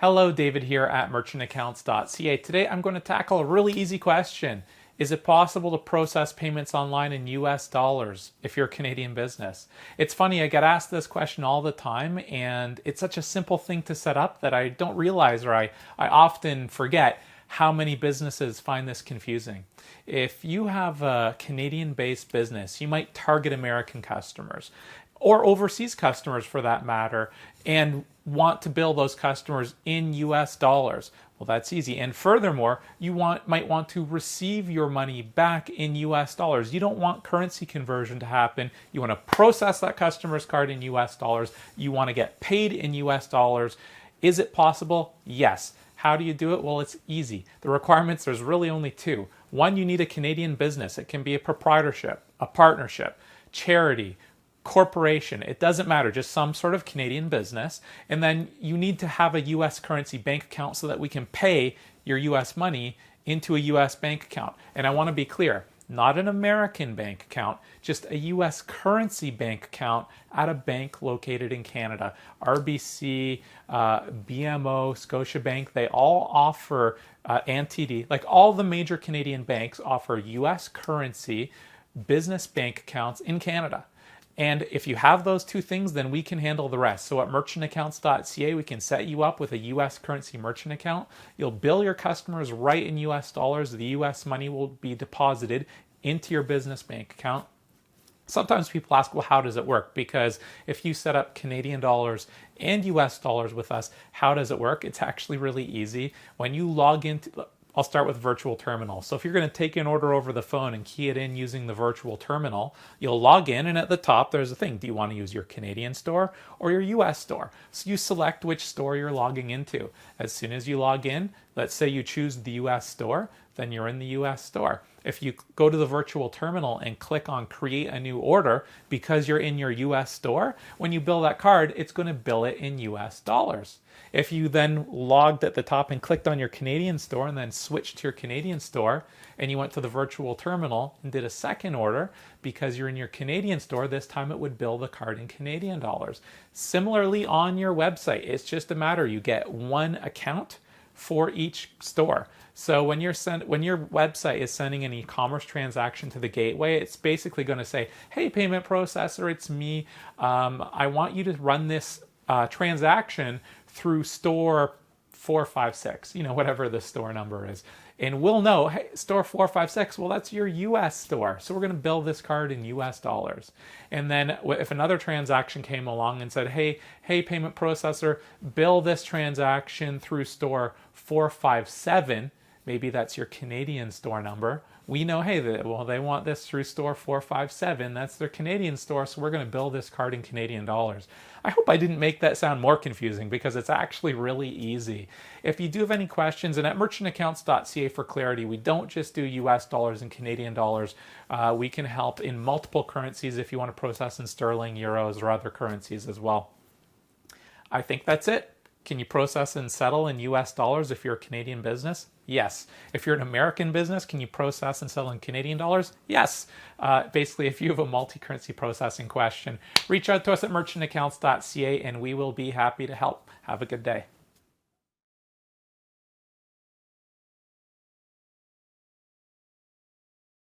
Hello, David here at merchantaccounts.ca. Today I'm going to tackle a really easy question. Is it possible to process payments online in US dollars if you're a Canadian business? It's funny, I get asked this question all the time, and it's such a simple thing to set up that I don't realize, or I often forget how many businesses find this confusing. If you have a Canadian-based business, you might target American customers or overseas customers for that matter, and want to bill those customers in US dollars. Well, that's easy. And furthermore, you might want to receive your money back in US dollars. You don't want currency conversion to happen. You want to process that customer's card in US dollars. You want to get paid in US dollars. Is it possible? Yes. How do you do it? Well, it's easy. The requirements, there's really only two. One, you need a Canadian business. It can be a proprietorship, a partnership, charity, corporation. It doesn't matter, just some sort of Canadian business. And then you need to have a US currency bank account so that we can pay your US money into a US bank account. And I want to be clear, not an American bank account, just a US currency bank account at a bank located in Canada. RBC, BMO, Scotiabank, they all offer, and TD, like all the major Canadian banks offer US currency business bank accounts in Canada. And if you have those two things, then we can handle the rest. So at merchantaccounts.ca, we can set you up with a US currency merchant account. You'll bill your customers right in US dollars. The US money will be deposited into your business bank account. Sometimes people ask, well, how does it work? Because if you set up Canadian dollars and US dollars with us, how does it work? It's actually really easy. When you log into, I'll start with virtual terminal. So if you're going to take an order over the phone and key it in using the virtual terminal, you'll log in, and at the top there's a thing. Do you want to use your Canadian store or your US store? So you select which store you're logging into. As soon as you log in, let's say you choose the US store, then you're in the US store. If you go to the virtual terminal and click on create a new order, because you're in your US store, when you bill that card, it's going to bill it in US dollars. If you then logged at the top and clicked on your Canadian store and then switched to your Canadian store, and you went to the virtual terminal and did a second order, because you're in your Canadian store, this time it would bill the card in Canadian dollars. Similarly on your website, it's just a matter, you get one account for each store. So when your website is sending an e-commerce transaction to the gateway, it's basically going to say, hey, payment processor, it's me. I want you to run this transaction through store 456, whatever the store number is. And we'll know, hey, store 456, well, that's your US store. So we're going to bill this card in US dollars. And then if another transaction came along and said, hey, payment processor, bill this transaction through store 457, maybe that's your Canadian store number. We know, hey, they want this through store 457. That's their Canadian store, so we're going to bill this card in Canadian dollars. I hope I didn't make that sound more confusing, because it's actually really easy. If you do have any questions, and at merchantaccounts.ca for clarity, we don't just do US dollars and Canadian dollars. We can help in multiple currencies if you want to process in sterling, euros, or other currencies as well. I think that's it. Can you process and settle in US dollars if you're a Canadian business? Yes. If you're an American business, can you process and settle in Canadian dollars? Yes. Basically, if you have a multi-currency processing question, reach out to us at merchantaccounts.ca and we will be happy to help. Have a good day.